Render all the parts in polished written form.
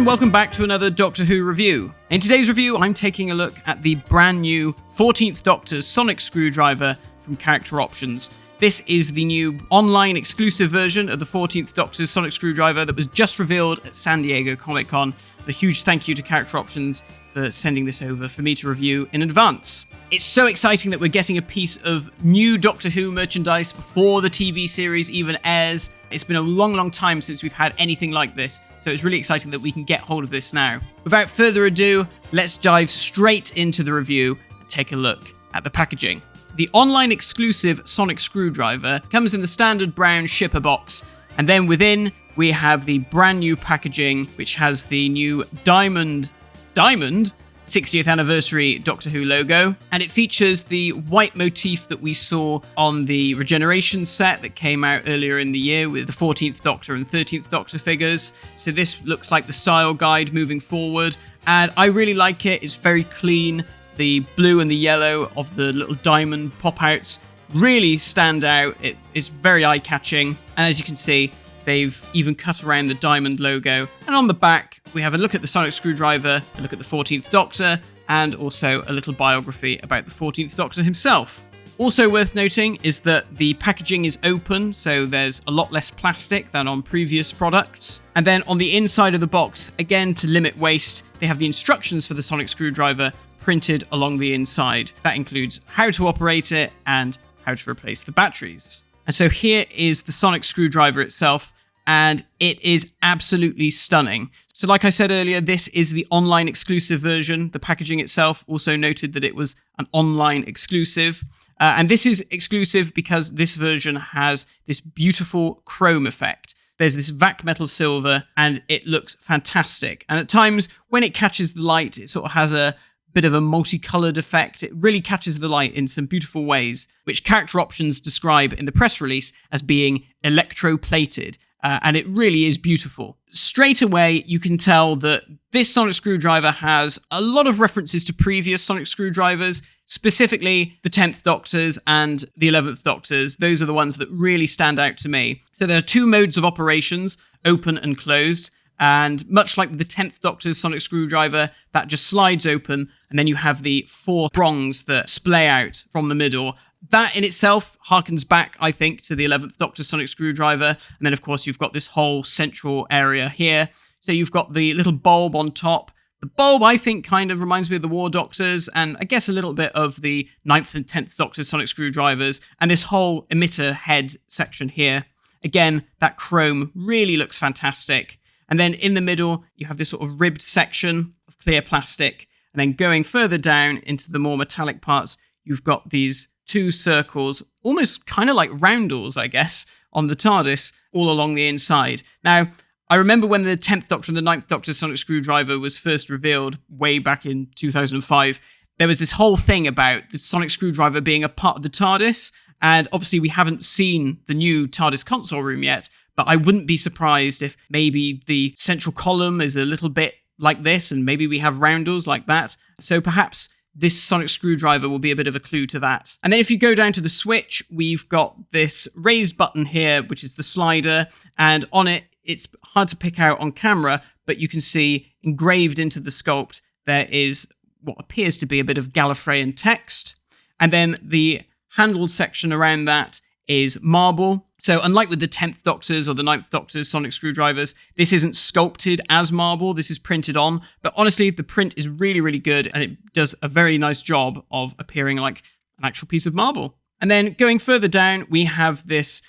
welcome back to another Doctor Who review. In today's review, I'm taking a look at the brand new 14th Doctor's sonic screwdriver from Character Options. This is the new online exclusive version of the 14th Doctor's sonic screwdriver that was just revealed at San Diego Comic-Con. A huge thank you to Character Options for sending this over for me to review in advance. It's so exciting that we're getting a piece of new Doctor Who merchandise before the TV series even airs. It's been a long time since we've had anything like this, so it's really exciting that we can get hold of this now. Without further ado, let's dive straight into the review and take a look at the packaging. The online exclusive sonic screwdriver comes in the standard brown shipper box, and then within we have the brand new packaging, which has the new Diamond 60th anniversary Doctor Who logo, and it features the white motif that we saw on the Regeneration set that came out earlier in the year with the 14th Doctor and 13th Doctor figures. So this looks like the style guide moving forward, and I really like it. It's very clean. The blue and the yellow of the little diamond pop-outs really stand out. It is very eye-catching, and as you can see, they've even cut around the diamond logo. And on the back, we have a look at the sonic screwdriver, a look at the 14th Doctor, and also a little biography about the 14th Doctor himself. Also worth noting is that the packaging is open, so there's a lot less plastic than on previous products. And then on the inside of the box, again to limit waste, they have the instructions for the sonic screwdriver printed along the inside. That includes how to operate it and how to replace the batteries. And so here is the sonic screwdriver itself, and it is absolutely stunning. So like I said earlier, this is the online exclusive version. The packaging itself also noted that it was an online exclusive. And this is exclusive because this version has this beautiful chrome effect. There's this vac metal silver, and it looks fantastic. And at times, when it catches the light, it sort of has a bit of a multicolored effect. It really catches the light in some beautiful ways, which Character Options describe in the press release as being electroplated. And it really is beautiful. Straight away, you can tell that this sonic screwdriver has a lot of references to previous sonic screwdrivers, specifically the 10th Doctor's and the 11th Doctor's. Those are the ones that really stand out to me. So there are two modes of operations, open and closed. And much like the 10th Doctor's sonic screwdriver, that just slides open, and then you have the four prongs that splay out from the middle. That in itself harkens back, I think, to the 11th Doctor's sonic screwdriver. And then, of course, you've got this whole central area here. So you've got the little bulb on top. The bulb, I think, kind of reminds me of the War Doctor's, and I guess a little bit of the 9th and 10th Doctor's sonic screwdrivers. And this whole emitter head section here. Again, that chrome really looks fantastic. And then in the middle, you have this sort of ribbed section of clear plastic. And then going further down into the more metallic parts, you've got these two circles, almost kind of like roundels, I guess, on the TARDIS, all along the inside. Now, I remember when the 10th Doctor and the 9th Doctor's sonic screwdriver was first revealed way back in 2005, there was this whole thing about the sonic screwdriver being a part of the TARDIS. And obviously, we haven't seen the new TARDIS console room yet, but I wouldn't be surprised if maybe the central column is a little bit like this, and maybe we have roundels like that. So perhaps this sonic screwdriver will be a bit of a clue to that. And then if you go down to the switch, we've got this raised button here, which is the slider. And on it, it's hard to pick out on camera, but you can see engraved into the sculpt, there is what appears to be a bit of Gallifreyan text. And then the handled section around that is marble. So unlike with the 10th Doctor's or the 9th Doctor's sonic screwdrivers, this isn't sculpted as marble, this is printed on. But honestly, the print is really good, and it does a very nice job of appearing like an actual piece of marble. And then going further down, we have this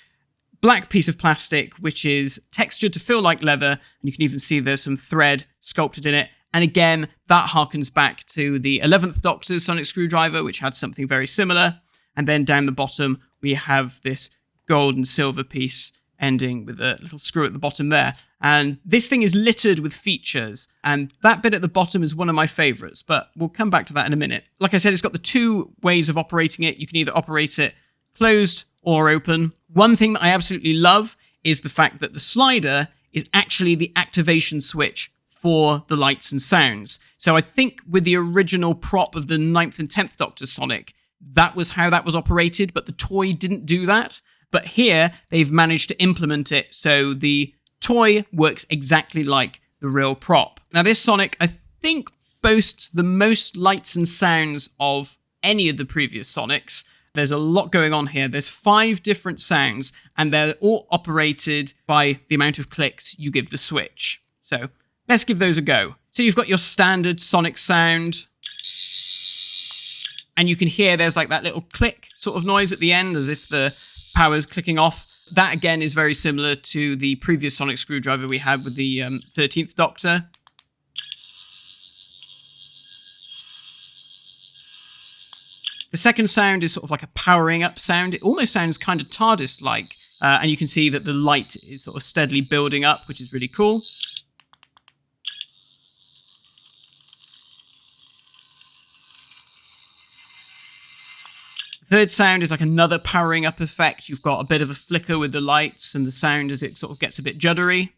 black piece of plastic, which is textured to feel like leather, and you can even see there's some thread sculpted in it. And again, that harkens back to the 11th Doctor's sonic screwdriver, which had something very similar. And then down the bottom, we have this gold and silver piece ending with a little screw at the bottom there. And this thing is littered with features, and that bit at the bottom is one of my favorites, but we'll come back to that in a minute. Like I said, it's got the two ways of operating it. You can either operate it closed or open. One thing that I absolutely love is the fact that the slider is actually the activation switch for the lights and sounds. So I think with the original prop of the 9th and 10th Doctor Sonic, that was how that was operated, but the toy didn't do that. But here, they've managed to implement it so the toy works exactly like the real prop. Now this Sonic, I think, boasts the most lights and sounds of any of the previous Sonics. There's a lot going on here. There's 5 different sounds, and they're all operated by the amount of clicks you give the Switch. So let's give those a go. So you've got your standard Sonic sound, and you can hear there's like that little click sort of noise at the end, as if the power's clicking off. That, again, is very similar to the previous Sonic Screwdriver we had with the 13th Doctor. The second sound is sort of like a powering up sound. It almost sounds kind of TARDIS-like, and you can see that the light is sort of steadily building up, which is really cool. The third sound is like another powering up effect. You've got a bit of a flicker with the lights and the sound as it sort of gets a bit juddery.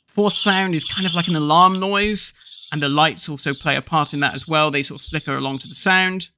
Fourth sound is kind of like an alarm noise, and the lights also play a part in that as well. They sort of flicker along to the sound.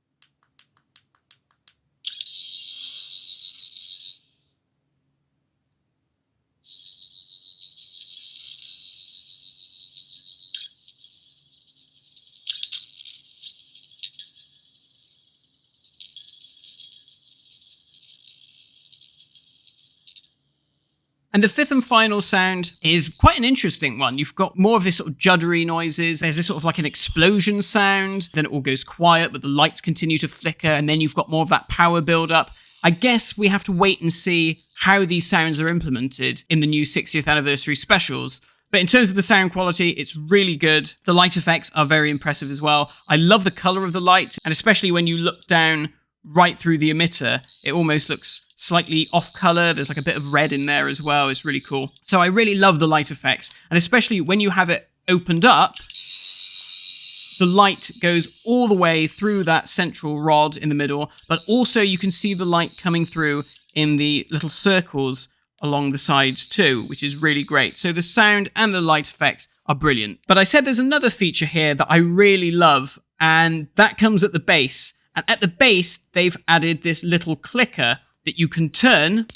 And the fifth and final sound is quite an interesting one. You've got more of this sort of juddery noises. There's this sort of like an explosion sound. Then it all goes quiet, but the lights continue to flicker. And then you've got more of that power build up. I guess we have to wait and see how these sounds are implemented in the new 60th anniversary specials. But in terms of the sound quality, it's really good. The light effects are very impressive as well. I love the color of the light. And especially when you look down right through the emitter, it almost looks slightly off color. There's like a bit of red in there as well. It's really cool. So I really love the light effects, and especially when you have it opened up, the light goes all the way through that central rod in the middle, but also you can see the light coming through in the little circles along the sides too, which is really great. So the sound and the light effects are brilliant. But I said there's another feature here that I really love, and that comes at the base. And at the base, they've added this little clicker that you can turn.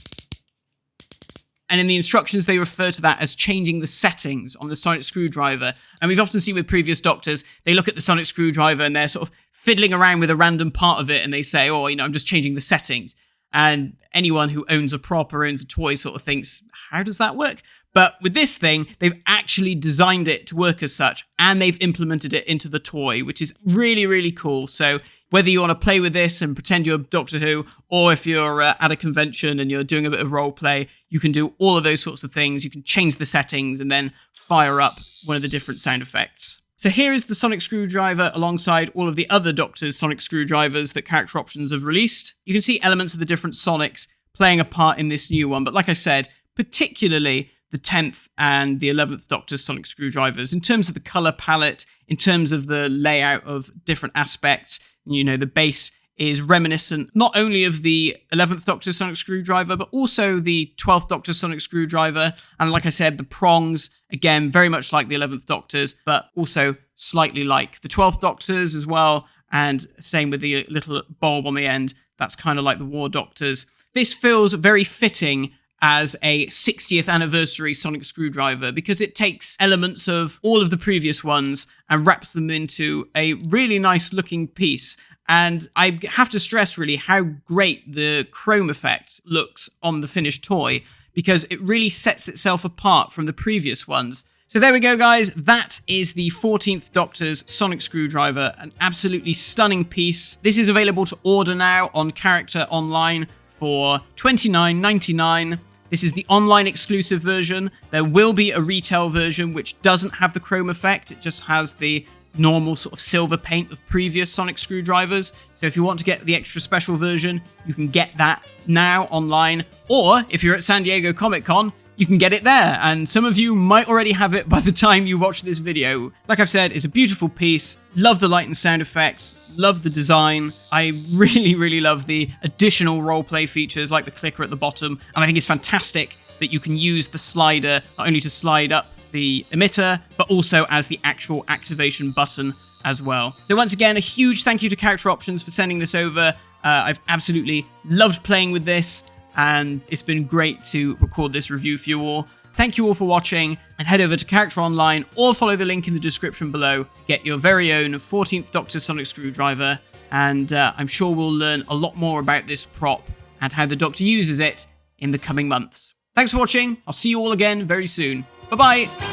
And in the instructions, they refer to that as changing the settings on the Sonic Screwdriver. And we've often seen with previous Doctors, they look at the Sonic Screwdriver and they're sort of fiddling around with a random part of it. And they say, oh, I'm just changing the settings. And anyone who owns a prop or owns a toy sort of thinks, how does that work? But with this thing, they've actually designed it to work as such, and they've implemented it into the toy, which is really, really cool. So whether you want to play with this and pretend you're Doctor Who, or if you're at a convention and you're doing a bit of role play, you can do all of those sorts of things. You can change the settings and then fire up one of the different sound effects. So here is the Sonic Screwdriver alongside all of the other Doctor's Sonic Screwdrivers that Character Options have released. You can see elements of the different Sonics playing a part in this new one, but like I said, particularly the 10th and the 11th Doctor's Sonic Screwdrivers, in terms of the color palette, in terms of the layout of different aspects. The base is reminiscent not only of the 11th Doctor's Sonic Screwdriver, but also the 12th Doctor's Sonic Screwdriver. And like I said, the prongs, again, very much like the 11th Doctor's, but also slightly like the 12th Doctor's as well. And same with the little bulb on the end. That's kind of like the War Doctor's. This feels very fitting as a 60th anniversary Sonic Screwdriver, because it takes elements of all of the previous ones and wraps them into a really nice looking piece. And I have to stress really how great the chrome effect looks on the finished toy, because it really sets itself apart from the previous ones. So there we go, guys. That is the 14th Doctor's Sonic Screwdriver, an absolutely stunning piece. This is available to order now on Character Online for $29.99. This is the online exclusive version. There will be a retail version which doesn't have the chrome effect. It just has the normal sort of silver paint of previous Sonic Screwdrivers. So if you want to get the extra special version, you can get that now online. Or if you're at San Diego Comic-Con, you can get it there. And some of you might already have it by the time you watch this video. Like I've said, it's a beautiful piece. Love the light and sound effects. Love the design. I really, really love the additional roleplay features like the clicker at the bottom. And I think it's fantastic that you can use the slider not only to slide up the emitter, but also as the actual activation button as well. So once again, a huge thank you to Character Options for sending this over. I've absolutely loved playing with this. and it's been great to record this review for you all. Thank you all for watching, and head over to Character Online or follow the link in the description below to get your very own 14th Doctor Sonic Screwdriver, and I'm sure we'll learn a lot more about this prop and how the Doctor uses it in the coming months. Thanks for watching. I'll see you all again very soon. Bye-bye.